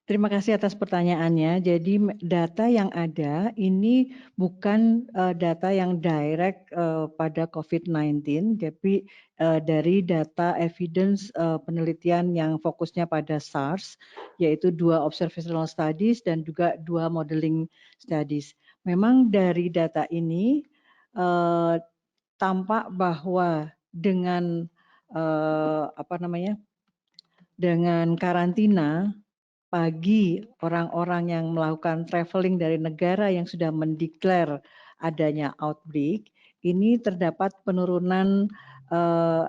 Terima kasih atas pertanyaannya. Jadi data yang ada ini bukan data yang direct pada COVID-19, tapi dari data evidence penelitian yang fokusnya pada SARS, yaitu 2 observational studies dan juga 2 modeling studies. Memang dari data ini tampak bahwa dengan dengan karantina bagi orang-orang yang melakukan traveling dari negara yang sudah mendeklar adanya outbreak, ini terdapat penurunan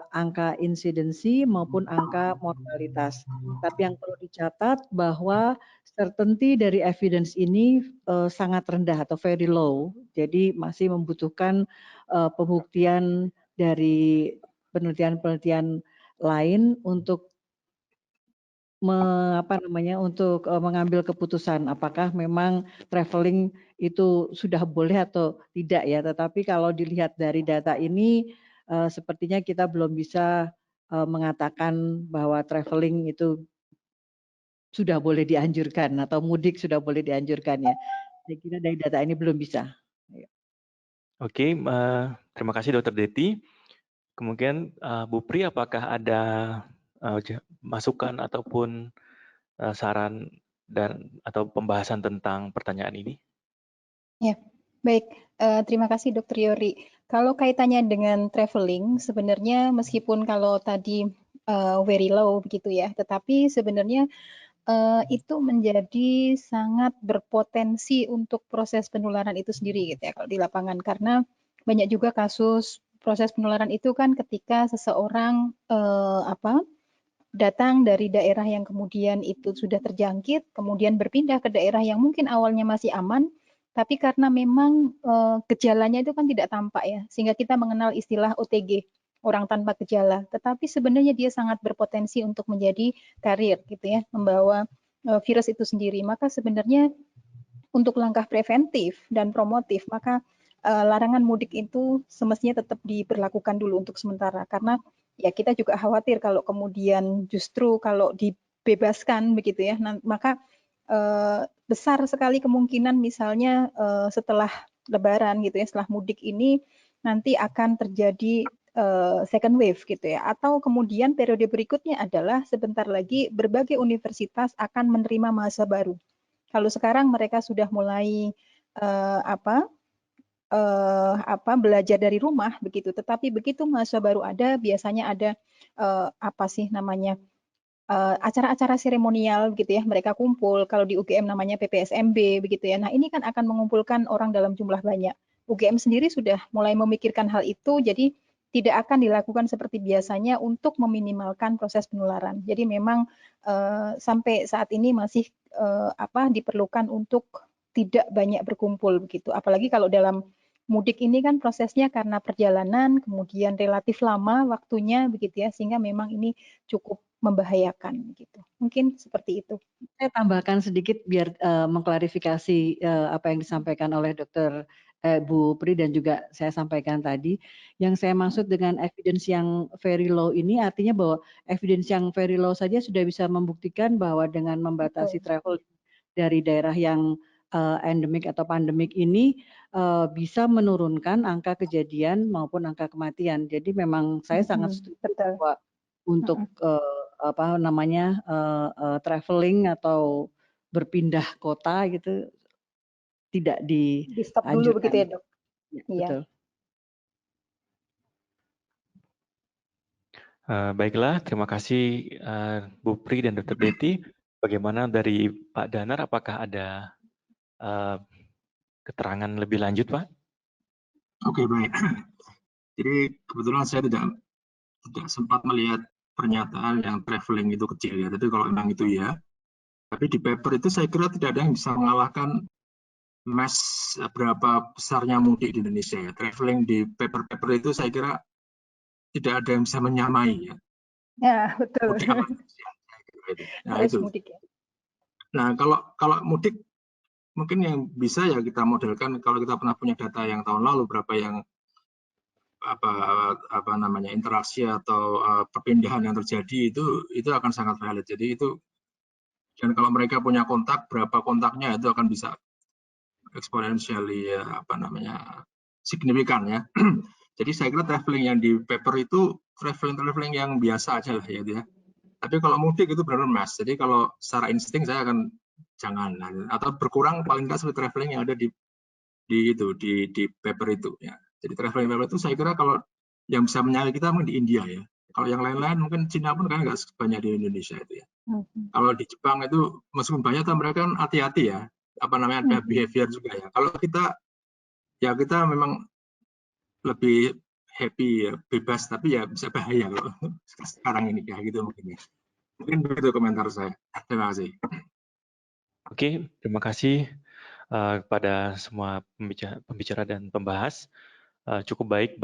angka insidensi maupun angka mortalitas. Tapi yang perlu dicatat bahwa certainty dari evidence ini sangat rendah atau very low, jadi masih membutuhkan pembuktian dari penelitian-penelitian lain untuk untuk mengambil keputusan apakah memang traveling itu sudah boleh atau tidak ya. Tetapi kalau dilihat dari data ini sepertinya kita belum bisa mengatakan bahwa traveling itu sudah boleh dianjurkan atau mudik sudah boleh dianjurkan ya. Saya kira dari data ini belum bisa. Oke, terima kasih Dr. Deti. Kemudian Bu Pri, apakah ada masukan ataupun saran dan atau pembahasan tentang pertanyaan ini? Ya, baik. Terima kasih Dr. Yori. Kalau kaitannya dengan traveling, sebenarnya meskipun kalau tadi very low begitu ya, tetapi sebenarnya itu menjadi sangat berpotensi untuk proses penularan itu sendiri gitu ya kalau di lapangan, karena banyak juga kasus proses penularan itu kan ketika seseorang datang dari daerah yang kemudian itu sudah terjangkit, kemudian berpindah ke daerah yang mungkin awalnya masih aman, tapi karena memang gejalanya itu kan tidak tampak ya, sehingga kita mengenal istilah OTG, orang tanpa gejala. Tetapi sebenarnya dia sangat berpotensi untuk menjadi karier gitu ya, membawa virus itu sendiri. Maka sebenarnya untuk langkah preventif dan promotif, maka larangan mudik itu semestinya tetap diberlakukan dulu untuk sementara, karena ya kita juga khawatir kalau kemudian justru kalau dibebaskan begitu ya, maka besar sekali kemungkinan misalnya setelah Lebaran gitu ya, setelah mudik ini nanti akan terjadi second wave gitu ya, atau kemudian periode berikutnya adalah sebentar lagi berbagai universitas akan menerima mahasiswa baru. Kalau sekarang mereka sudah mulai belajar dari rumah begitu, tetapi begitu mahasiswa baru ada, biasanya ada acara-acara seremonial gitu ya, mereka kumpul. Kalau di UGM namanya PPSMB begitu ya. Nah, ini kan akan mengumpulkan orang dalam jumlah banyak. UGM sendiri sudah mulai memikirkan hal itu, jadi tidak akan dilakukan seperti biasanya untuk meminimalkan proses penularan. Jadi memang sampai saat ini masih diperlukan untuk tidak banyak berkumpul begitu. Apalagi kalau dalam mudik ini kan prosesnya karena perjalanan, kemudian relatif lama waktunya begitu ya, sehingga memang ini cukup membahayakan gitu. Mungkin seperti itu. Saya tambahkan sedikit biar mengklarifikasi apa yang disampaikan oleh Dr. Bu Pri dan juga saya sampaikan tadi. Yang saya maksud dengan evidence yang very low ini artinya bahwa evidence yang very low saja sudah bisa membuktikan bahwa dengan membatasi travel dari daerah yang endemik atau pandemik ini bisa menurunkan angka kejadian maupun angka kematian. Jadi memang saya sangat setuju bahwa untuk traveling atau berpindah kota gitu tidak di stop dulu begitu ya, Dok. Ya, iya. Betul. Baiklah, terima kasih Bu Pri dan Dr. Deti. Bagaimana dari Pak Danar, apakah ada keterangan lebih lanjut, Pak? Oke, baik. Jadi kebetulan saya tidak sempat melihat pernyataan yang traveling itu kecil ya. Tapi kalau memang itu ya. Tapi di paper itu saya kira tidak ada yang bisa mengalahkan mass berapa besarnya mudik di Indonesia ya. Traveling di paper-paper itu saya kira tidak ada yang bisa menyamai ya. Ya, betul. Mudik apa? Nah, Harus itu. mudik ya. Nah, kalau mudik mungkin yang bisa ya kita modelkan kalau kita pernah punya data yang tahun lalu berapa yang interaksi atau perpindahan yang terjadi itu akan sangat valid. Jadi itu Dan kalau mereka punya kontak, berapa kontaknya itu akan bisa exponentially signifikan ya. Jadi saya kira traveling yang di paper itu traveling yang biasa aja lah ya. Tapi kalau mudik itu benar-benar mas. Jadi kalau secara insting saya akan jangan, atau berkurang paling nggak seperti traveling yang ada di paper itu ya. Jadi traveling paper itu saya kira kalau yang bisa menyalip kita mungkin di India ya. Kalau yang lain-lain mungkin Cina pun kan nggak sebanyak di Indonesia itu ya. Kalau di Jepang itu meskipun banyak, tapi mereka kan hati-hati ya. Ada behavior juga ya. Kalau kita memang lebih happy ya, bebas, tapi ya bisa bahaya kalau sekarang ini kayak gitu mungkin ya. Mungkin begitu komentar saya. Terima kasih. Oke, terima kasih kepada semua pembicara dan pembahas. Cukup baik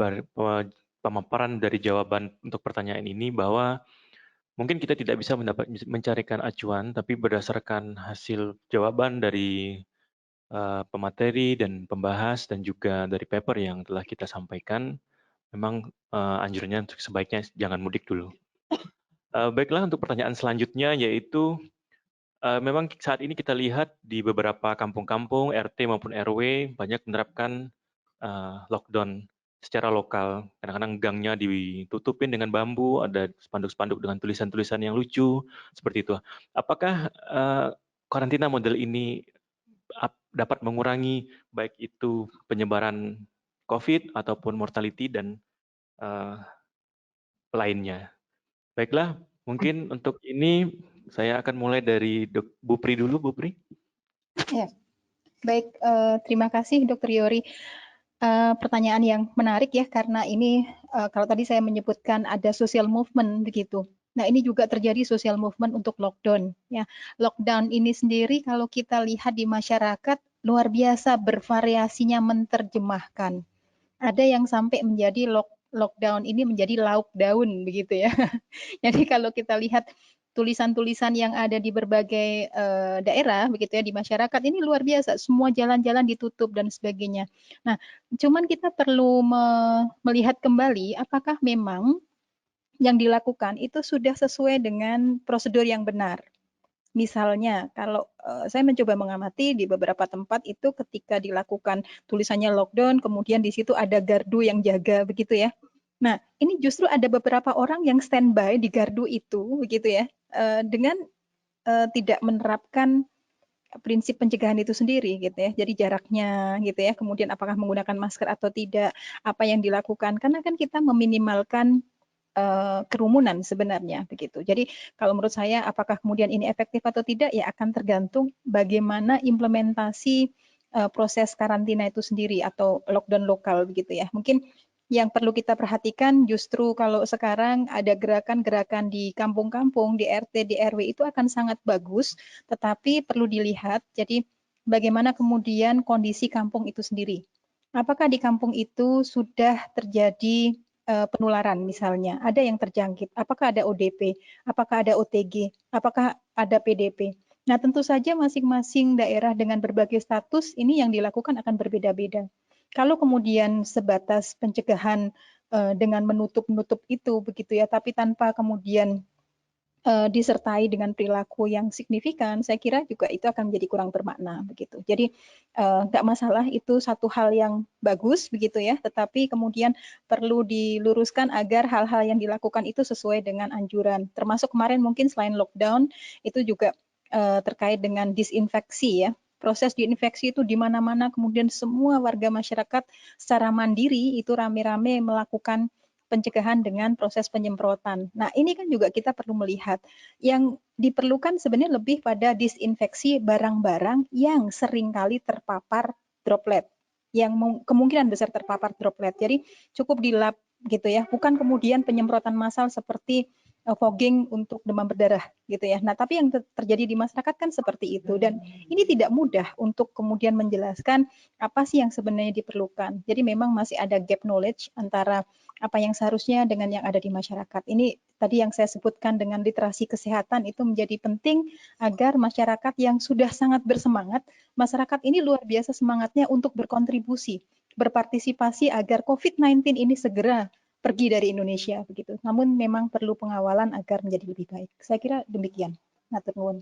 pemaparan dari jawaban untuk pertanyaan ini bahwa mungkin kita tidak bisa mencarikan acuan, tapi berdasarkan hasil jawaban dari pemateri dan pembahas dan juga dari paper yang telah kita sampaikan, memang anjurnya untuk sebaiknya jangan mudik dulu. Baiklah, untuk pertanyaan selanjutnya yaitu memang saat ini kita lihat di beberapa kampung-kampung, RT maupun RW banyak menerapkan lockdown secara lokal. Kadang-kadang gangnya ditutupin dengan bambu, ada spanduk-spanduk dengan tulisan-tulisan yang lucu, seperti itu. Apakah karantina model ini dapat mengurangi baik itu penyebaran COVID ataupun mortality dan lainnya? Baiklah, mungkin untuk ini saya akan mulai dari Bu Pri dulu, Bu Pri. Ya, baik. Terima kasih, Dr. Yori. Pertanyaan yang menarik ya, karena ini kalau tadi saya menyebutkan ada social movement begitu. Nah, ini juga terjadi social movement untuk lockdown. Ya, lockdown ini sendiri kalau kita lihat di masyarakat luar biasa bervariasinya menerjemahkan. Ada yang sampai menjadi lockdown ini menjadi lockdown begitu ya. Jadi kalau kita lihat tulisan-tulisan yang ada di berbagai daerah begitu ya di masyarakat ini luar biasa, semua jalan-jalan ditutup dan sebagainya. Nah, cuman kita perlu melihat kembali apakah memang yang dilakukan itu sudah sesuai dengan prosedur yang benar. Misalnya, kalau saya mencoba mengamati di beberapa tempat itu ketika dilakukan tulisannya lockdown, kemudian di situ ada gardu yang jaga begitu ya. Nah, ini justru ada beberapa orang yang standby di gardu itu begitu ya, dengan tidak menerapkan prinsip pencegahan itu sendiri gitu ya. Jadi jaraknya gitu ya, kemudian apakah menggunakan masker atau tidak, apa yang dilakukan, karena kan kita meminimalkan kerumunan sebenarnya begitu. Jadi kalau menurut saya apakah kemudian ini efektif atau tidak ya akan tergantung bagaimana implementasi proses karantina itu sendiri atau lockdown lokal begitu ya. Mungkin yang perlu kita perhatikan justru kalau sekarang ada gerakan-gerakan di kampung-kampung, di RT, di RW itu akan sangat bagus, tetapi perlu dilihat jadi bagaimana kemudian kondisi kampung itu sendiri. Apakah di kampung itu sudah terjadi penularan misalnya, ada yang terjangkit, apakah ada ODP, apakah ada OTG, apakah ada PDP. Nah, tentu saja masing-masing daerah dengan berbagai status ini yang dilakukan akan berbeda-beda. Kalau kemudian sebatas pencegahan dengan menutup-nutup itu begitu ya, tapi tanpa kemudian disertai dengan perilaku yang signifikan, saya kira juga itu akan menjadi kurang bermakna begitu. Jadi nggak masalah, itu satu hal yang bagus begitu ya, tetapi kemudian perlu diluruskan agar hal-hal yang dilakukan itu sesuai dengan anjuran. Termasuk kemarin mungkin selain lockdown itu juga terkait dengan disinfeksi ya. Proses disinfeksi itu di mana-mana, kemudian semua warga masyarakat secara mandiri itu rame-rame melakukan pencegahan dengan proses penyemprotan. Nah, ini kan juga kita perlu melihat yang diperlukan sebenarnya lebih pada disinfeksi barang-barang yang seringkali terpapar droplet, yang kemungkinan besar terpapar droplet. Jadi cukup di lab gitu ya, bukan kemudian penyemprotan massal seperti fogging untuk demam berdarah gitu ya. Nah, tapi yang terjadi di masyarakat kan seperti itu, dan ini tidak mudah untuk kemudian menjelaskan apa sih yang sebenarnya diperlukan. Jadi memang masih ada gap knowledge antara apa yang seharusnya dengan yang ada di masyarakat. Ini tadi yang saya sebutkan dengan literasi kesehatan itu menjadi penting agar masyarakat yang sudah sangat bersemangat, masyarakat ini luar biasa semangatnya untuk berkontribusi, berpartisipasi agar COVID-19 ini segera pergi dari Indonesia begitu. Namun memang perlu pengawalan agar menjadi lebih baik. Saya kira demikian. Matur nuwun.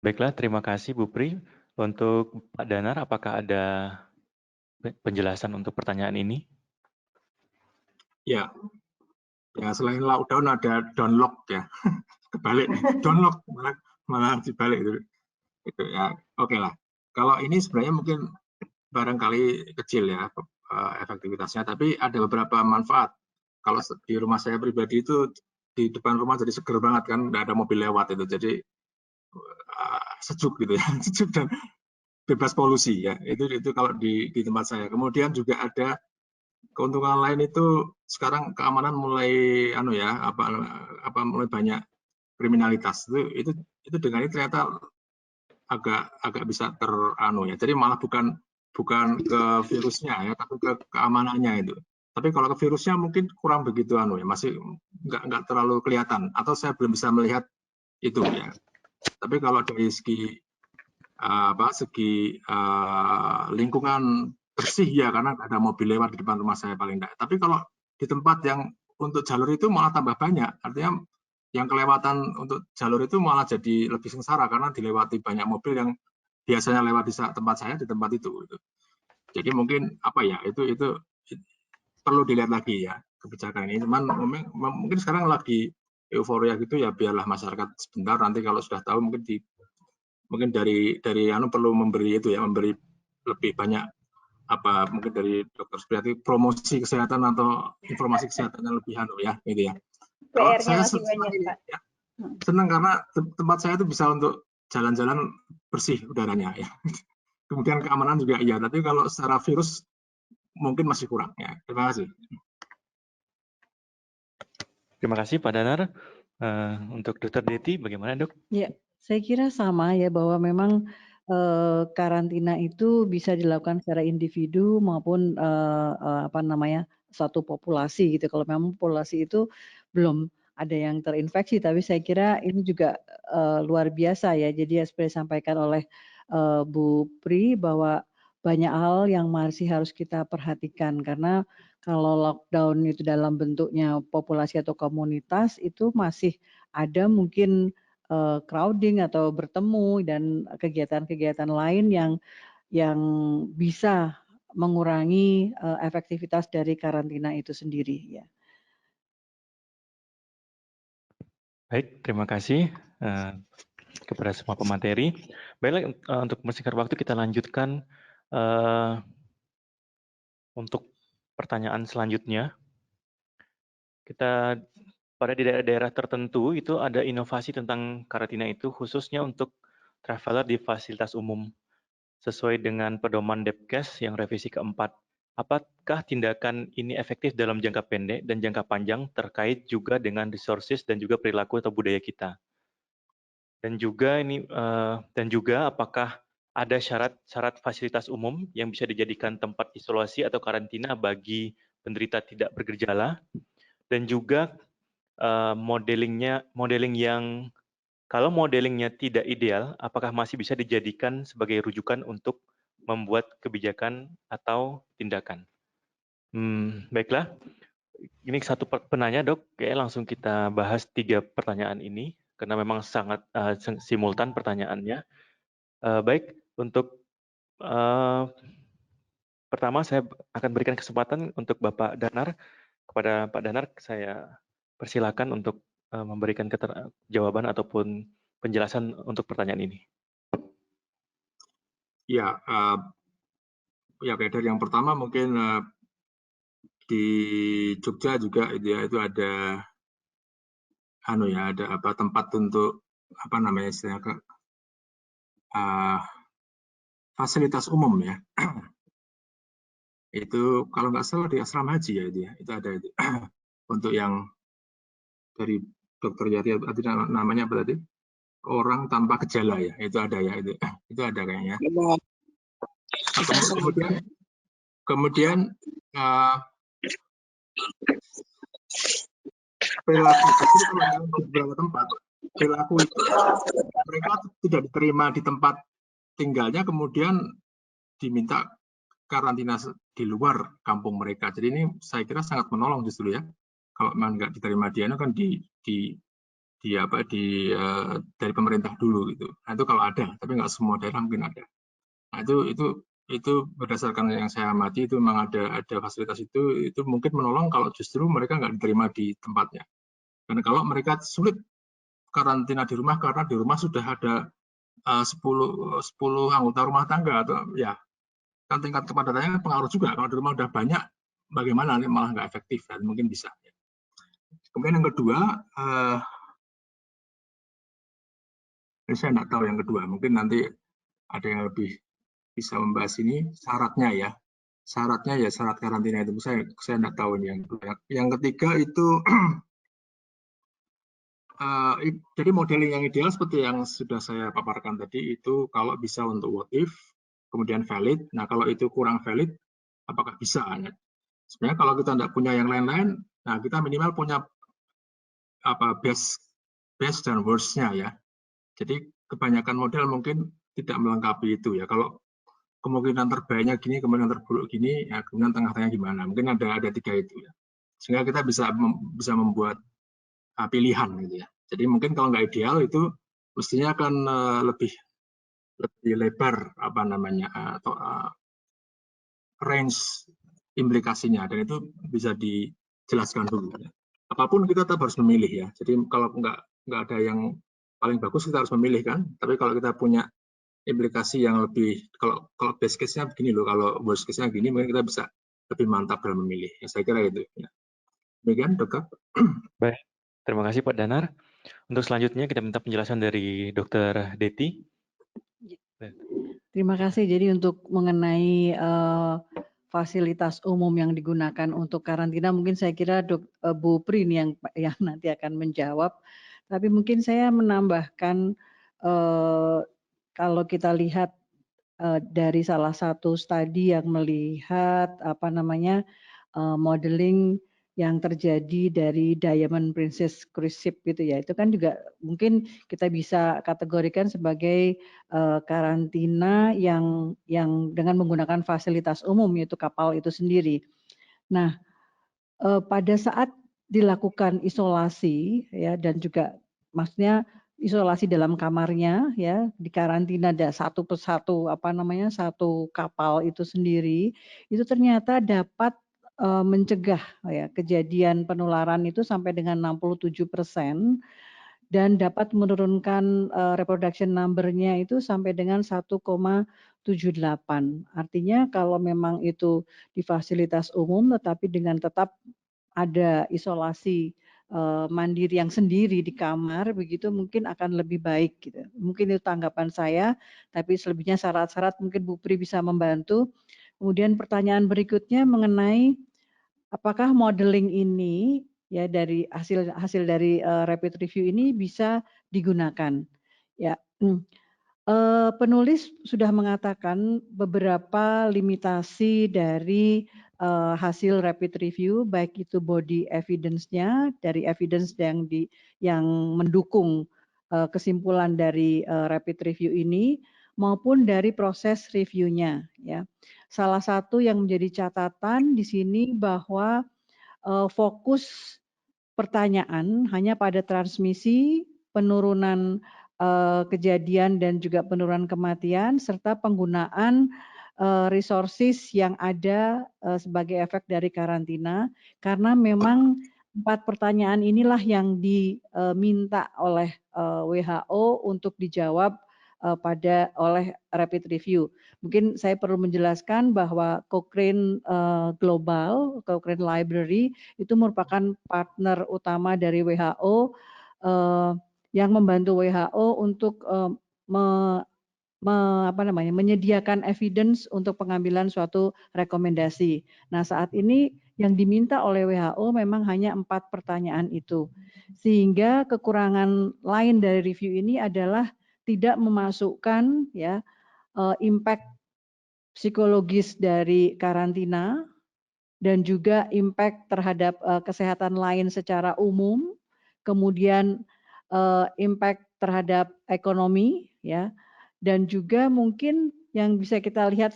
Baiklah, terima kasih Bu Pri. Untuk Pak Danar, apakah ada penjelasan untuk pertanyaan ini? Ya, ya selain lockdown ada downlock ya, kebalik downlock malah dibalik itu ya. Oke lah. Kalau ini sebenarnya mungkin barangkali kecil ya efektivitasnya, tapi ada beberapa manfaat. Kalau di rumah saya pribadi itu di depan rumah jadi seger banget kan, nggak ada mobil lewat itu, jadi sejuk gitu ya, sejuk dan bebas polusi ya. Itu kalau di tempat saya. Kemudian juga ada keuntungan lain itu sekarang keamanan mulai mulai banyak kriminalitas itu dengan ini ternyata agak bisa ya. Jadi malah bukan ke virusnya ya, tapi ke keamanannya itu. Tapi kalau ke virusnya mungkin kurang begitu ya, masih nggak terlalu kelihatan atau saya belum bisa melihat itu ya. Tapi kalau dari segi lingkungan bersih ya, karena ada mobil lewat di depan rumah saya paling enggak. Tapi kalau di tempat yang untuk jalur itu malah tambah banyak, artinya yang kelewatan untuk jalur itu malah jadi lebih sengsara karena dilewati banyak mobil yang biasanya lewat di tempat saya, di tempat itu. Jadi mungkin itu perlu dilihat lagi ya kebijakan ini. Cuman mungkin sekarang lagi euforia gitu ya, biarlah masyarakat sebentar, nanti kalau sudah tahu mungkin dari perlu memberi lebih banyak mungkin dari Dokter Supriyati promosi kesehatan atau informasi kesehatan yang lebih gitu ya. Kalau saya senang karena tempat saya itu bisa untuk jalan-jalan bersih udaranya ya. Kemudian keamanan juga iya, tapi kalau secara virus mungkin masih kurang ya. Terima kasih. Terima kasih Pak Danar. Untuk Dr. Deti, bagaimana Dok? Ya, saya kira sama ya, bahwa memang karantina itu bisa dilakukan secara individu maupun satu populasi gitu. Kalau memang populasi itu belum ada yang terinfeksi, tapi saya kira ini juga luar biasa ya. Jadi seperti disampaikan oleh Bu Pri bahwa banyak hal yang masih harus kita perhatikan, karena kalau lockdown itu dalam bentuknya populasi atau komunitas itu masih ada mungkin crowding atau bertemu dan kegiatan-kegiatan lain yang bisa mengurangi efektivitas dari karantina itu sendiri ya. Baik, terima kasih kepada semua pemateri. Baiklah, untuk mempersingkat waktu kita lanjutkan untuk pertanyaan selanjutnya. Kita pada di daerah-daerah tertentu itu ada inovasi tentang karantina itu khususnya untuk traveler di fasilitas umum sesuai dengan pedoman Depkes yang revisi keempat. Apakah tindakan ini efektif dalam jangka pendek dan jangka panjang terkait juga dengan resources dan juga perilaku atau budaya kita? Dan juga apakah ada syarat fasilitas umum yang bisa dijadikan tempat isolasi atau karantina bagi penderita tidak bergejala? Dan juga modeling yang kalau modelingnya tidak ideal, apakah masih bisa dijadikan sebagai rujukan untuk membuat kebijakan atau tindakan? Baiklah, ini satu penanya Dok, langsung kita bahas 3 pertanyaan ini karena memang sangat simultan pertanyaannya. Baik, untuk pertama saya akan berikan kesempatan untuk Bapak Danar. Kepada Pak Danar, saya persilakan untuk memberikan jawaban ataupun penjelasan untuk pertanyaan ini. Ya, dari yang pertama mungkin di Jogja juga itu ada tempat untuk istilahnya fasilitas umum ya. Itu kalau nggak salah di asrama haji ya itu ada itu. Untuk yang dari Dokter Yati namanya apa tadi? Orang tanpa gejala ya, itu ada ya itu ada kayaknya. Kemudian perilaku itu kalau di beberapa tempat perilaku itu mereka tidak diterima di tempat tinggalnya, kemudian diminta karantina di luar kampung mereka. Jadi ini saya kira sangat menolong justru ya. Kalau memang nggak diterima dia kan dari pemerintah dulu gitu. Nah, itu kalau ada, tapi nggak semua daerah mungkin ada. Nah, itu berdasarkan yang saya amati itu memang ada fasilitas itu mungkin menolong kalau justru mereka nggak diterima di tempatnya. Karena kalau mereka sulit karantina di rumah karena di rumah sudah ada 10 anggota rumah tangga atau ya kan tingkat kepadatannya pengaruh juga. Kalau di rumah udah banyak, bagaimana malah nggak efektif dan mungkin bisa. Kemudian yang kedua, saya nggak tahu yang kedua. Mungkin nanti ada yang lebih bisa membahas ini syaratnya ya. Syaratnya ya syarat karantina itu saya nggak tahu ini yang kedua. Yang ketiga itu jadi modeling yang ideal seperti yang sudah saya paparkan tadi itu kalau bisa untuk what if, kemudian valid. Nah kalau itu kurang valid, apakah bisa? Sebenarnya kalau kita tidak punya yang lain-lain, nah kita minimal punya best dan worst-nya ya. Jadi kebanyakan model mungkin tidak melengkapi itu ya. Kalau kemungkinan terbaiknya gini, kemungkinan terburuk gini, ya kemudian tengah-tengah gimana? Mungkin ada 3 itu ya. Sehingga kita bisa membuat pilihan gitu ya. Jadi mungkin kalau nggak ideal itu mestinya akan lebih lebar atau range implikasinya dan itu bisa dijelaskan dulu. Ya. Apapun kita tetap harus memilih ya. Jadi kalau nggak ada yang paling bagus kita harus memilih kan. Tapi kalau kita punya implikasi yang lebih kalau best case-nya begini loh, kalau worst case-nya begini mungkin kita bisa lebih mantap dalam memilih. Ya, saya kira itu. Ya. Demikian, Dr. Baik, terima kasih Pak Danar. Untuk selanjutnya kita minta penjelasan dari Dr. Deti. Terima kasih. Jadi untuk mengenai fasilitas umum yang digunakan untuk karantina, mungkin saya kira Bu Pri ini yang nanti akan menjawab. Tapi mungkin saya menambahkan kalau kita lihat dari salah satu studi yang melihat modeling yang terjadi dari Diamond Princess Cruise Ship gitu ya, itu kan juga mungkin kita bisa kategorikan sebagai karantina yang dengan menggunakan fasilitas umum yaitu kapal itu sendiri. Nah, pada saat dilakukan isolasi ya dan juga maksudnya isolasi dalam kamarnya ya di karantina ada satu persatu satu kapal itu sendiri itu ternyata dapat mencegah ya kejadian penularan itu sampai dengan 67% dan dapat menurunkan reproduction number-nya itu sampai dengan 1,78. Artinya kalau memang itu di fasilitas umum tetapi dengan tetap ada isolasi mandiri yang sendiri di kamar begitu mungkin akan lebih baik gitu. Mungkin itu tanggapan saya, tapi selebihnya syarat-syarat mungkin Bu Pri bisa membantu. Kemudian pertanyaan berikutnya mengenai apakah modeling ini ya dari hasil dari rapid review ini bisa digunakan. Ya, penulis sudah mengatakan beberapa limitasi dari hasil rapid review, baik itu body evidence-nya dari evidence yang mendukung kesimpulan dari rapid review ini, maupun dari proses reviewnya. Ya, salah satu yang menjadi catatan di sini bahwa fokus pertanyaan hanya pada transmisi, penurunan kejadian dan juga penurunan kematian serta penggunaan resources yang ada sebagai efek dari karantina karena memang 4 pertanyaan inilah yang diminta oleh WHO untuk dijawab oleh rapid review. Mungkin saya perlu menjelaskan bahwa Cochrane Global, Cochrane Library itu merupakan partner utama dari WHO yang membantu WHO untuk menyediakan evidence untuk pengambilan suatu rekomendasi. Nah, saat ini yang diminta oleh WHO memang hanya 4 pertanyaan itu. Sehingga kekurangan lain dari review ini adalah tidak memasukkan ya impact psikologis dari karantina dan juga impact terhadap kesehatan lain secara umum, kemudian impact terhadap ekonomi ya, dan juga mungkin yang bisa kita lihat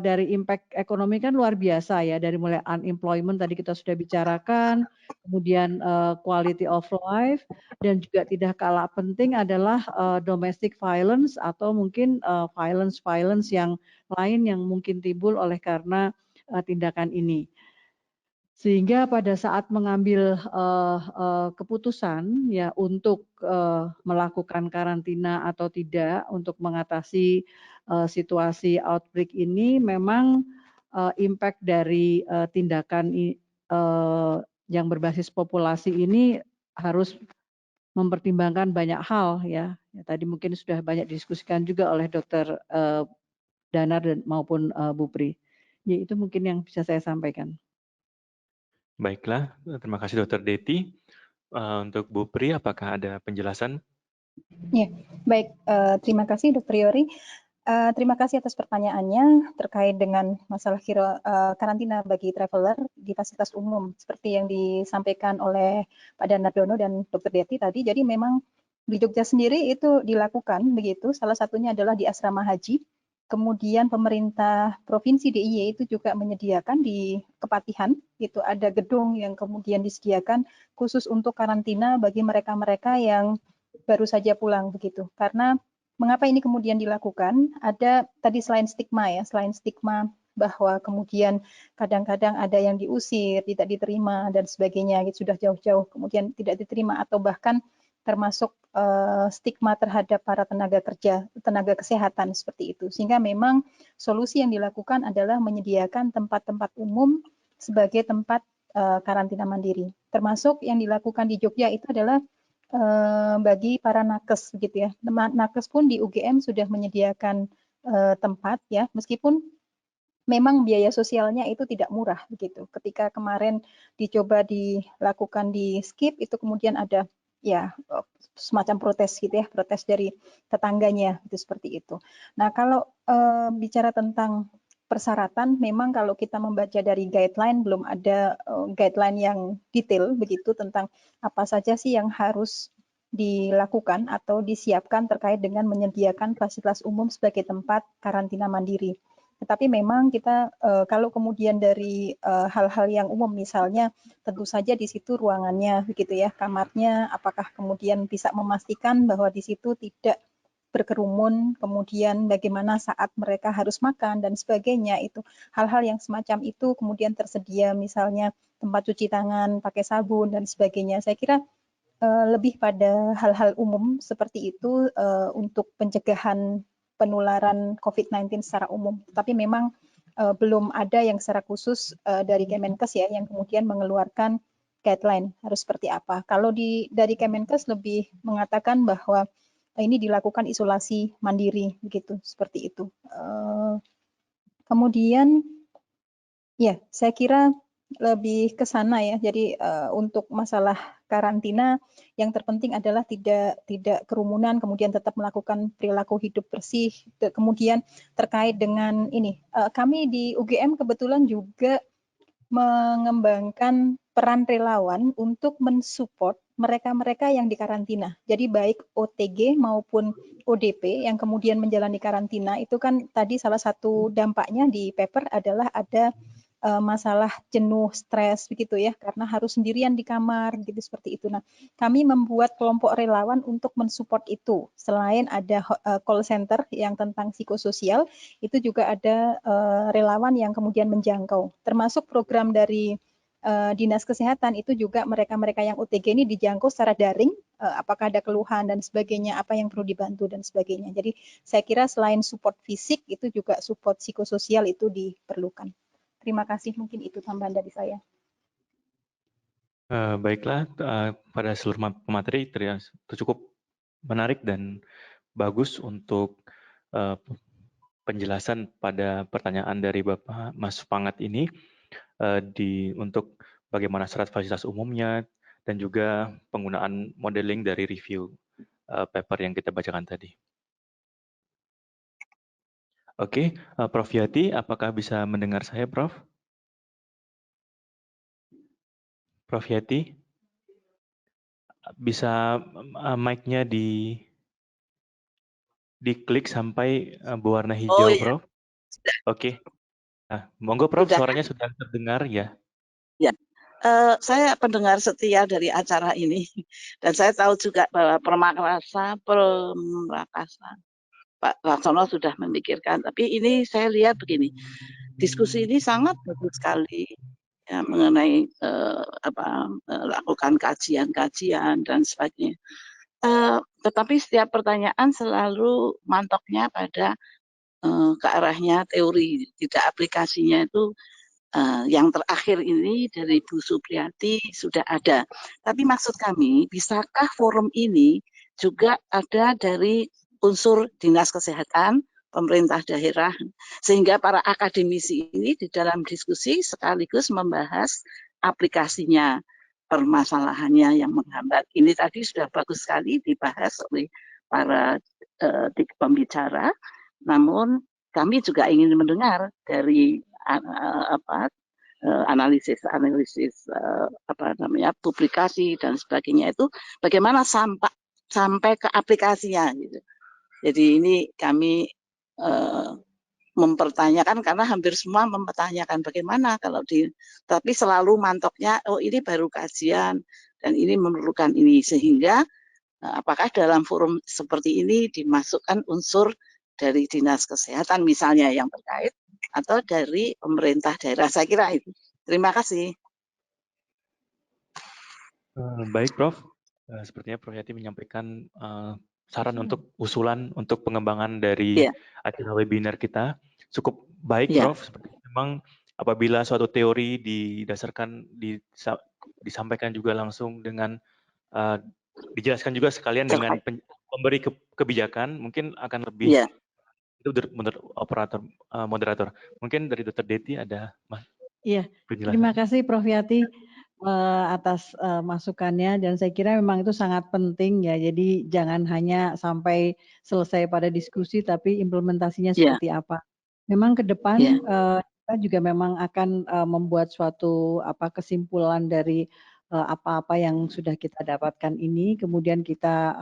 dari impact ekonomi kan luar biasa ya, dari mulai unemployment tadi kita sudah bicarakan, kemudian quality of life, dan juga tidak kalah penting adalah domestic violence atau mungkin violence yang lain yang mungkin timbul oleh karena tindakan ini. Sehingga pada saat mengambil keputusan ya untuk melakukan karantina atau tidak untuk mengatasi situasi outbreak ini, memang impact dari tindakan yang berbasis populasi ini harus mempertimbangkan banyak hal ya. Tadi mungkin sudah banyak diskusikan juga oleh Dr. Danar dan maupun Bu Pri. Ya, itu mungkin yang bisa saya sampaikan. Baiklah, terima kasih Dr. Deti. Untuk Bu Pri, apakah ada penjelasan? Ya, baik. Terima kasih Dr. Yori. Terima kasih atas pertanyaannya terkait dengan masalah karantina bagi traveler di fasilitas umum seperti yang disampaikan oleh Pak Danardono dan Dr. Deti tadi. Jadi memang di Jogja sendiri itu dilakukan begitu. Salah satunya adalah di asrama haji. Kemudian pemerintah provinsi DIY itu juga menyediakan di Kepatihan itu ada gedung yang kemudian disediakan khusus untuk karantina bagi mereka-mereka yang baru saja pulang begitu. Karena mengapa ini kemudian dilakukan? Ada tadi selain stigma bahwa kemudian kadang-kadang ada yang diusir, tidak diterima dan sebagainya, gitu, sudah jauh-jauh kemudian tidak diterima atau bahkan termasuk stigma terhadap para tenaga kerja, tenaga kesehatan seperti itu. Sehingga memang solusi yang dilakukan adalah menyediakan tempat-tempat umum sebagai tempat karantina mandiri. Termasuk yang dilakukan di Jogja itu adalah bagi para nakes begitu ya. Nakes pun di UGM sudah menyediakan tempat ya, meskipun memang biaya sosialnya itu tidak murah begitu. Ketika kemarin dicoba dilakukan di skip itu kemudian ada ya semacam protes gitu ya, protes dari tetangganya itu seperti itu. Nah, kalau bicara tentang persyaratan, memang kalau kita membaca dari guideline belum ada guideline yang detail begitu tentang apa saja sih yang harus dilakukan atau disiapkan terkait dengan menyediakan fasilitas umum sebagai tempat karantina mandiri. Tetapi memang kita kalau kemudian dari hal-hal yang umum misalnya tentu saja di situ ruangannya begitu ya, kamarnya apakah kemudian bisa memastikan bahwa di situ tidak berkerumun, kemudian bagaimana saat mereka harus makan dan sebagainya itu hal-hal yang semacam itu kemudian tersedia misalnya tempat cuci tangan pakai sabun dan sebagainya. Saya kira lebih pada hal-hal umum seperti itu untuk pencegahan penularan COVID-19 secara umum. Tapi memang belum ada yang secara khusus dari Kemenkes ya yang kemudian mengeluarkan guideline harus seperti apa. Kalau dari Kemenkes lebih mengatakan bahwa ini dilakukan isolasi mandiri begitu seperti itu. Kemudian ya saya kira lebih ke sana ya. Jadi untuk masalah karantina yang terpenting adalah tidak kerumunan, kemudian tetap melakukan perilaku hidup bersih. Kemudian terkait dengan ini, kami di UGM kebetulan juga mengembangkan peran relawan untuk mensupport mereka-mereka yang dikarantina. Jadi baik OTG maupun ODP yang kemudian menjalani karantina itu kan tadi salah satu dampaknya di paper adalah ada masalah jenuh, stres begitu ya, karena harus sendirian di kamar gitu seperti itu. Nah, kami membuat kelompok relawan untuk mensupport itu. Selain ada call center yang tentang psikososial, itu juga ada relawan yang kemudian menjangkau. Termasuk program dari Dinas Kesehatan itu juga mereka-mereka yang OTG ini dijangkau secara daring, apakah ada keluhan dan sebagainya, apa yang perlu dibantu dan sebagainya. Jadi saya kira selain support fisik itu juga support psikososial itu diperlukan. Terima kasih, mungkin itu tambahan dari saya. Baiklah, pada seluruh pemateri itu cukup menarik dan bagus untuk penjelasan pada pertanyaan dari Bapak Mas Pangat ini untuk bagaimana syarat fasilitas umumnya dan juga penggunaan modeling dari review paper yang kita bacakan tadi. Oke, Prof. Yati, apakah bisa mendengar saya, Prof? Prof. Yati, bisa mic-nya diklik sampai berwarna Oh hijau, ya, Prof. sudah. Oke. Nah, monggo Prof, Sudah. suaranya sudah terdengar ya. Ya, saya pendengar setia dari acara ini dan saya tahu juga bahwa Permakrasa Pak Laksono sudah memikirkan. Tapi ini saya lihat begini, diskusi ini sangat bagus sekali ya, mengenai lakukan kajian-kajian dan sebagainya. Tetapi setiap pertanyaan selalu mantoknya pada ke arahnya teori, tidak aplikasinya itu. Yang terakhir ini dari Bu Supriyati sudah ada. Tapi maksud kami, bisakah forum ini juga ada dari unsur dinas kesehatan, pemerintah daerah, sehingga para akademisi ini di dalam diskusi sekaligus membahas aplikasinya, permasalahannya yang menghambat. Ini tadi sudah bagus sekali dibahas oleh para pembicara, namun kami juga ingin mendengar dari analisis publikasi dan sebagainya itu bagaimana sampai ke aplikasinya gitu. Jadi ini kami mempertanyakan karena hampir semua mempertanyakan bagaimana tapi selalu mantoknya ini baru kajian dan ini memerlukan ini, sehingga apakah dalam forum seperti ini dimasukkan unsur dari dinas kesehatan misalnya yang terkait atau dari pemerintah daerah. Saya kira itu. Terima kasih. Baik, Prof. Sepertinya Prof Yati menyampaikan saran untuk usulan untuk pengembangan dari acara webinar kita. Cukup baik, Prof. Seperti memang apabila suatu teori disampaikan juga langsung dengan dijelaskan juga sekalian dengan pemberi kebijakan, mungkin akan lebih itu menurut moderator. Mungkin dari Dr. Deti ada terima kasih Prof Yati atas masukannya, dan saya kira memang itu sangat penting ya. Jadi jangan hanya sampai selesai pada diskusi, tapi implementasinya seperti apa. Memang ke depan kita juga memang akan membuat suatu kesimpulan dari apa-apa yang sudah kita dapatkan ini, kemudian kita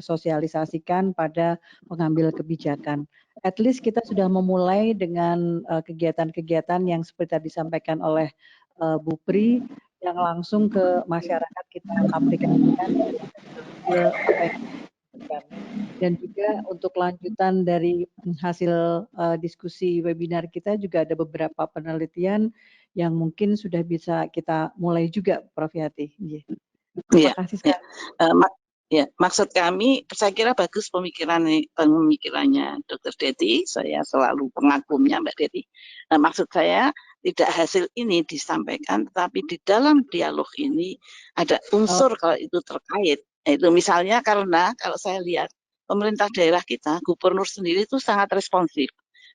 sosialisasikan pada pengambil kebijakan. At least kita sudah memulai dengan kegiatan-kegiatan yang seperti tadi disampaikan oleh Bu Pri, yang langsung ke masyarakat kita aplikasikan apa yang kita, dan juga untuk lanjutan dari hasil diskusi webinar kita juga ada beberapa penelitian yang mungkin sudah bisa kita mulai juga, Prof Yati. Terima kasih sekali. Maksud kami, saya kira bagus pemikirannya Dr. Deti. Saya selalu pengagumnya Mbak Deti. Maksud saya tidak hasil ini disampaikan, tetapi di dalam dialog ini ada unsur kalau itu terkait. Itu misalnya karena kalau saya lihat pemerintah daerah kita, gubernur sendiri itu sangat responsif.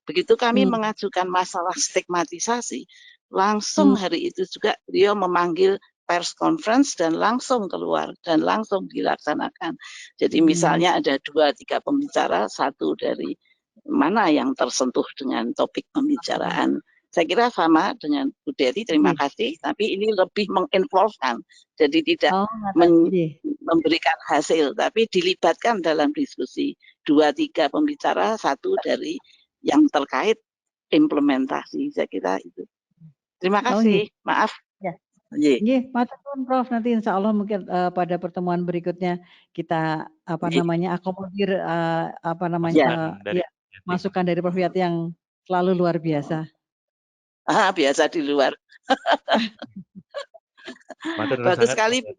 Begitu kami mengajukan masalah stigmatisasi, langsung hari itu juga beliau memanggil pers conference dan langsung keluar dan langsung dilaksanakan. Jadi misalnya ada 2-3 pembicara, satu dari mana yang tersentuh dengan topik pembicaraan. Saya kira sama dengan Bu Deti, terima kasih, tapi ini lebih menginvolvekan. Jadi tidak memberikan hasil, tapi dilibatkan dalam diskusi. 2-3 pembicara, satu dari yang terkait implementasi. Saya kira itu. Terima kasih, maaf. Matur nuwun Prof, nanti insya Allah mungkin pada pertemuan berikutnya kita akomodir masukan dari Prof Yati yang selalu luar biasa. Biasa di luar. Bagus sekali Bu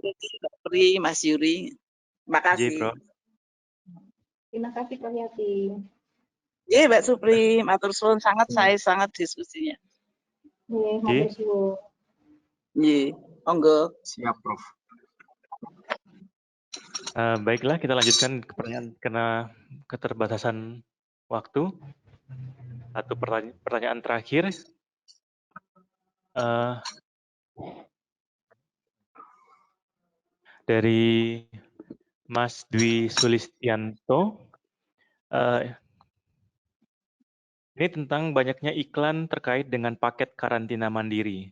Pri, Mas Yuri. Terima kasih. Terima kasih Prof Yati. Mbak Supri, matur suwun saya sangat diskusinya. Matur suwun. Monggo. Siap, Prof. Baiklah, kita lanjutkan ke pertanyaan karena keterbatasan waktu. Satu pertanyaan terakhir. Dari Mas Dwi Sulistianto. Ini tentang banyaknya iklan terkait dengan paket karantina mandiri.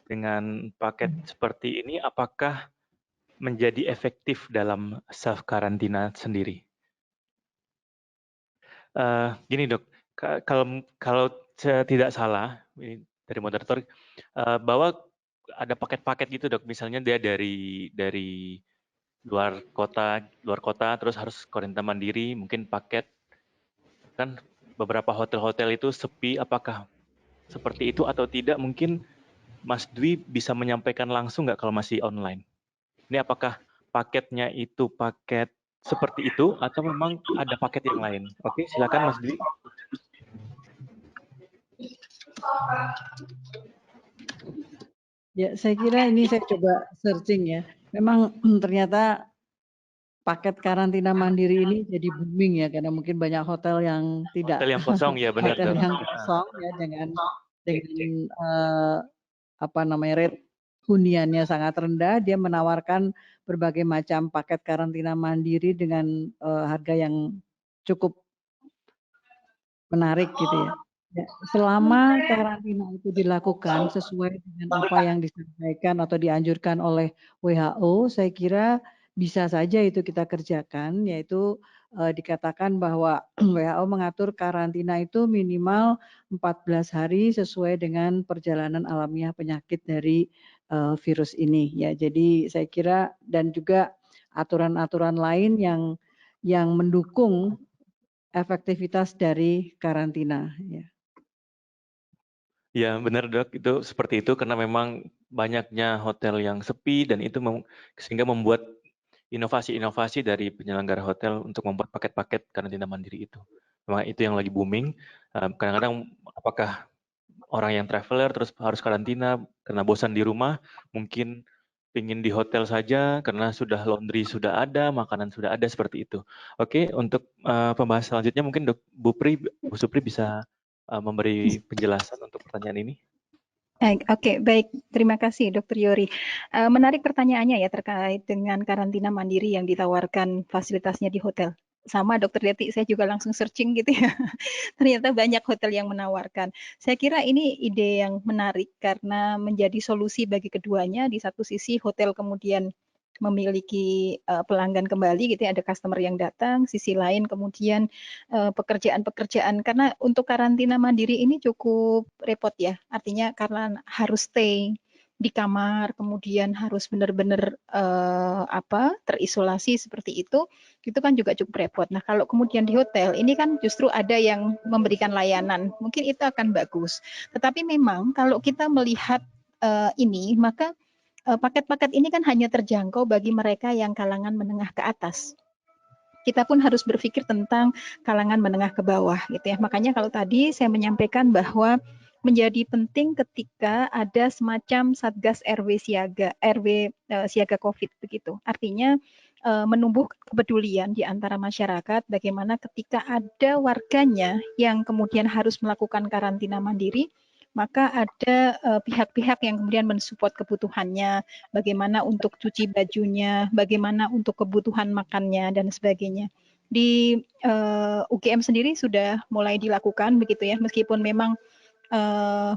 Dengan paket seperti ini, apakah menjadi efektif dalam self karantina sendiri? Gini dok, kalau saya tidak salah ini dari moderator bahwa ada paket-paket gitu dok, misalnya dia dari luar kota terus harus karantina mandiri, mungkin paket kan beberapa hotel-hotel itu sepi, apakah seperti itu atau tidak? Mungkin Mas Dwi bisa menyampaikan langsung nggak kalau masih online? Ini apakah paketnya itu paket seperti itu atau memang ada paket yang lain? Oke, silakan Mas Dwi. Ya, saya kira ini saya coba searching ya. Memang ternyata paket karantina mandiri ini jadi booming ya, karena mungkin banyak hotel yang tidak Hotel yang kosong ya benar hotel dok. yang kosong ya dengan apa namanya rate huniannya sangat rendah, dia menawarkan berbagai macam paket karantina mandiri dengan harga yang cukup menarik gitu ya. Ya, selama karantina itu dilakukan sesuai dengan apa yang disampaikan atau dianjurkan oleh WHO, saya kira bisa saja itu kita kerjakan, yaitu dikatakan bahwa WHO mengatur karantina itu minimal 14 hari sesuai dengan perjalanan alamiah penyakit dari virus ini. Ya, jadi saya kira dan juga aturan-aturan lain yang mendukung efektivitas dari karantina. Ya. Ya benar dok, itu seperti itu karena memang banyaknya hotel yang sepi dan itu sehingga membuat inovasi-inovasi dari penyelenggara hotel untuk membuat paket-paket karantina mandiri itu. Memang itu yang lagi booming. Kadang-kadang apakah orang yang traveler terus harus karantina karena bosan di rumah, mungkin ingin di hotel saja karena sudah laundry sudah ada, makanan sudah ada seperti itu. Oke, untuk pembahasan selanjutnya mungkin Bu Supri bisa memberi penjelasan untuk pertanyaan ini. Oke, baik. Terima kasih, Dr. Yori. Menarik pertanyaannya ya terkait dengan karantina mandiri yang ditawarkan fasilitasnya di hotel. Sama Dr. Deti, saya juga langsung searching gitu ya. Ternyata banyak hotel yang menawarkan. Saya kira ini ide yang menarik karena menjadi solusi bagi keduanya. Di satu sisi hotel kemudian memiliki pelanggan kembali gitu ya, ada customer yang datang, sisi lain kemudian pekerjaan-pekerjaan karena untuk karantina mandiri ini cukup repot ya, artinya karena harus stay di kamar, kemudian harus benar-benar terisolasi seperti itu kan juga cukup repot. Nah kalau kemudian di hotel ini kan justru ada yang memberikan layanan, mungkin itu akan bagus. Tetapi memang kalau kita melihat ini maka paket-paket ini kan hanya terjangkau bagi mereka yang kalangan menengah ke atas. Kita pun harus berpikir tentang kalangan menengah ke bawah gitu ya. Makanya kalau tadi saya menyampaikan bahwa menjadi penting ketika ada semacam Satgas RW siaga Covid begitu. Artinya menumbuh kepedulian di antara masyarakat bagaimana ketika ada warganya yang kemudian harus melakukan karantina mandiri, maka ada pihak-pihak yang kemudian mensupport kebutuhannya, bagaimana untuk cuci bajunya, bagaimana untuk kebutuhan makannya, dan sebagainya. Di UGM sendiri sudah mulai dilakukan begitu ya, meskipun memang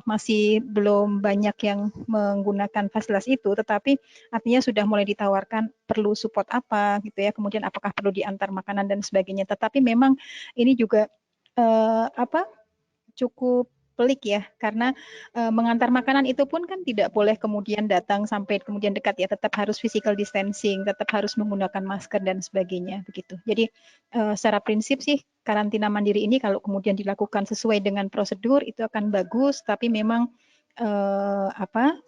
masih belum banyak yang menggunakan fasilitas itu, tetapi artinya sudah mulai ditawarkan perlu support apa gitu ya, kemudian apakah perlu diantar makanan dan sebagainya. Tetapi memang ini juga cukup pelik ya, karena mengantar makanan itu pun kan tidak boleh kemudian datang sampai kemudian dekat ya, tetap harus physical distancing, tetap harus menggunakan masker dan sebagainya begitu. Jadi secara prinsip sih karantina mandiri ini kalau kemudian dilakukan sesuai dengan prosedur itu akan bagus, tapi memang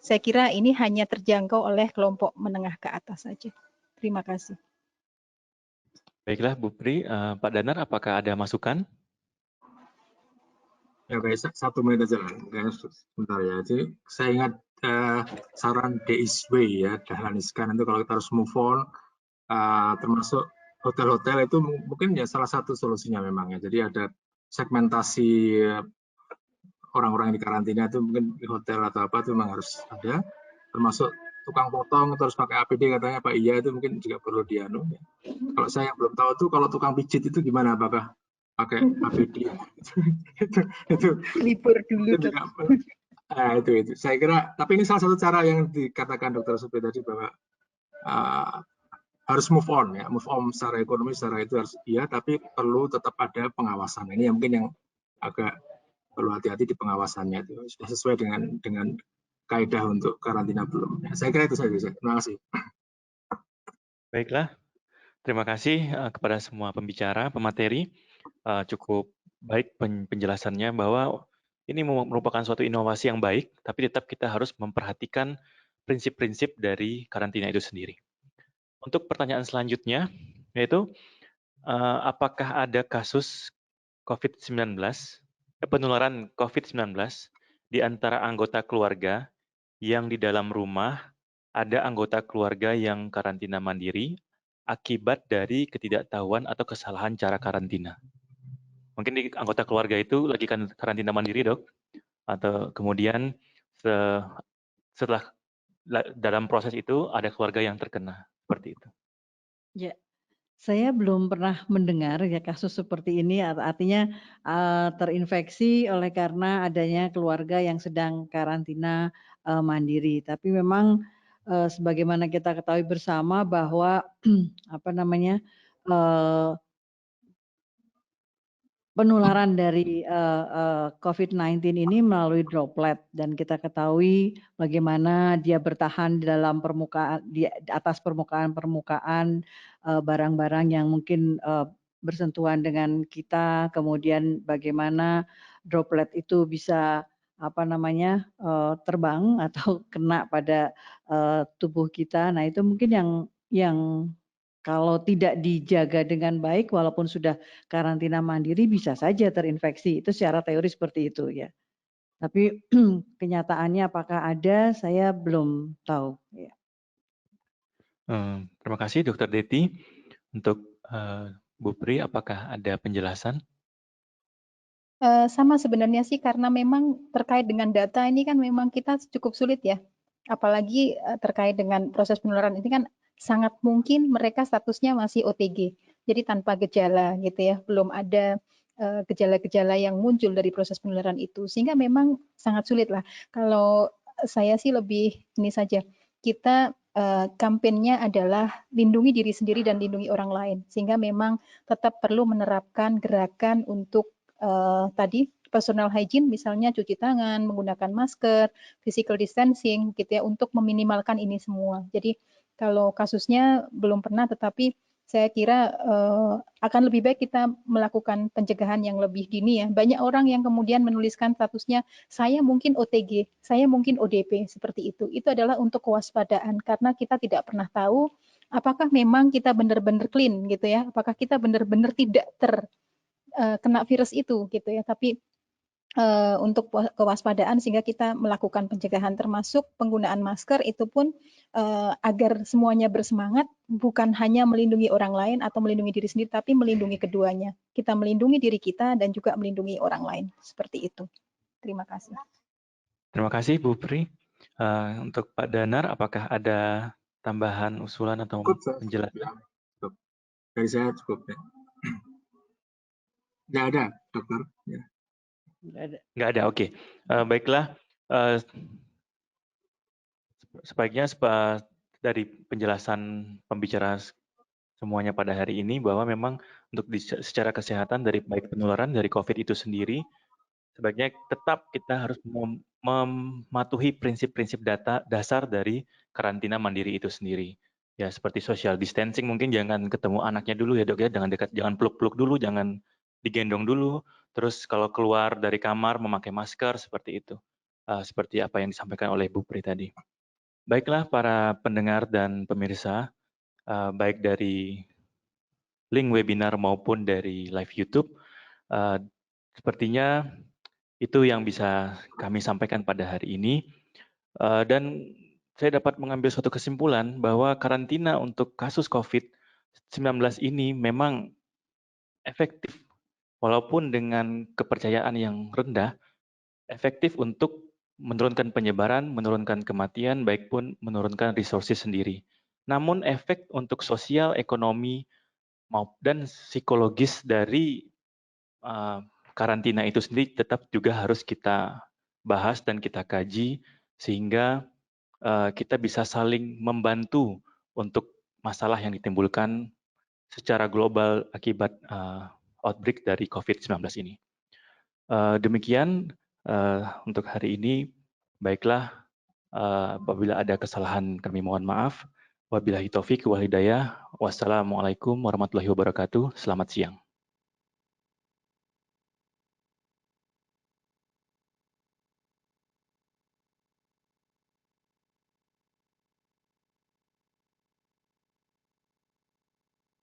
saya kira ini hanya terjangkau oleh kelompok menengah ke atas saja. Terima kasih. Baiklah Bu Pri, Pak Danar apakah ada masukan? Ya baik, 1 menit aja lah, sebentar ya. Jadi saya ingat saran DISW ya, Dahlan Iskan itu kalau kita harus move on, termasuk hotel-hotel itu mungkin ya salah satu solusinya memang ya. Jadi ada segmentasi orang-orang yang di karantina itu mungkin di hotel atau apa itu memang harus ada, termasuk tukang potong terus pakai APD katanya Pak Iya itu mungkin juga perlu dianu. Ya. Kalau saya belum tahu tuh kalau tukang pijit itu gimana, apakah pakai APD itu libur dulu itu juga, itu saya kira, tapi ini salah satu cara yang dikatakan Dr. Supri tadi bahwa harus move on ya, move on secara ekonomi, secara itu harus iya, tapi perlu tetap ada pengawasan. Ini yang mungkin yang agak perlu hati-hati di pengawasannya itu sudah sesuai dengan kaidah untuk karantina belum. Ya, saya kira itu saja. Terima kasih. Baiklah, terima kasih kepada semua pembicara, pemateri. Cukup baik penjelasannya bahwa ini merupakan suatu inovasi yang baik, tapi tetap kita harus memperhatikan prinsip-prinsip dari karantina itu sendiri. Untuk pertanyaan selanjutnya, yaitu apakah ada kasus COVID-19, penularan COVID-19 di antara anggota keluarga yang di dalam rumah ada anggota keluarga yang karantina mandiri akibat dari ketidaktahuan atau kesalahan cara karantina. Mungkin di anggota keluarga itu lagi karantina mandiri, Dok, atau kemudian setelah dalam proses itu ada keluarga yang terkena, seperti itu. Ya, saya belum pernah mendengar ya kasus seperti ini, artinya terinfeksi oleh karena adanya keluarga yang sedang karantina mandiri. Tapi memang sebagaimana kita ketahui bersama bahwa apa namanya penularan dari COVID-19 ini melalui droplet, dan kita ketahui bagaimana dia bertahan di dalam permukaan, di atas permukaan barang-barang yang mungkin bersentuhan dengan kita, kemudian bagaimana droplet itu bisa apa namanya terbang atau kena pada tubuh kita. Nah, itu mungkin yang kalau tidak dijaga dengan baik, walaupun sudah karantina mandiri, bisa saja terinfeksi. Itu secara teori seperti itu ya. Tapi kenyataannya apakah ada, saya belum tahu. Ya. Terima kasih, Dr. Deti. Untuk Bu Pri, apakah ada penjelasan? Sama sebenarnya sih, karena memang terkait dengan data ini kan memang kita cukup sulit ya. Apalagi terkait dengan proses penularan ini kan sangat mungkin mereka statusnya masih OTG. Jadi tanpa gejala gitu ya, belum ada gejala-gejala yang muncul dari proses penularan itu. Sehingga memang sangat sulit lah. Kalau saya sih lebih ini saja, kita kampanyenya adalah lindungi diri sendiri dan lindungi orang lain. Sehingga memang tetap perlu menerapkan gerakan untuk tadi personal hygiene, misalnya cuci tangan, menggunakan masker, physical distancing gitu ya, untuk meminimalkan ini semua. Jadi kalau kasusnya belum pernah, tetapi saya kira akan lebih baik kita melakukan pencegahan yang lebih dini ya. Banyak orang yang kemudian menuliskan statusnya, saya mungkin OTG, saya mungkin ODP, seperti itu. Itu adalah untuk kewaspadaan, karena kita tidak pernah tahu apakah memang kita benar-benar clean gitu ya, apakah kita benar-benar tidak kena virus itu gitu ya, tapi untuk kewaspadaan sehingga kita melakukan pencegahan, termasuk penggunaan masker itu pun agar semuanya bersemangat, bukan hanya melindungi orang lain atau melindungi diri sendiri, tapi melindungi keduanya. Kita melindungi diri kita dan juga melindungi orang lain, seperti itu. Terima kasih. Terima kasih, Bu Pri. Untuk Pak Danar, apakah ada tambahan usulan atau penjelasan? Ya, cukup. Dari saya cukup ya. Nggak ada, dokter. Ya. Nggak ada, oke. Baiklah, sebaiknya dari penjelasan pembicara semuanya pada hari ini bahwa memang untuk secara kesehatan dari baik penularan dari COVID itu sendiri, sebaiknya tetap kita harus mematuhi prinsip-prinsip dasar dari karantina mandiri itu sendiri. Ya, seperti social distancing, mungkin jangan ketemu anaknya dulu ya, Dok ya, jangan peluk-peluk dulu, jangan digendong dulu. Terus kalau keluar dari kamar memakai masker, seperti itu. Seperti apa yang disampaikan oleh Bu Pri tadi. Baiklah para pendengar dan pemirsa, baik dari link webinar maupun dari live YouTube, sepertinya itu yang bisa kami sampaikan pada hari ini. Dan saya dapat mengambil suatu kesimpulan bahwa karantina untuk kasus COVID-19 ini memang efektif, walaupun dengan kepercayaan yang rendah, efektif untuk menurunkan penyebaran, menurunkan kematian, baik pun menurunkan resources sendiri. Namun efek untuk sosial, ekonomi, dan psikologis dari karantina itu sendiri tetap juga harus kita bahas dan kita kaji, sehingga kita bisa saling membantu untuk masalah yang ditimbulkan secara global akibat outbreak dari COVID-19 ini. Demikian untuk hari ini. Baiklah, apabila ada kesalahan kami mohon maaf. Wabillahi taufik wal hidayah. Wassalamualaikum warahmatullahi wabarakatuh. Selamat siang.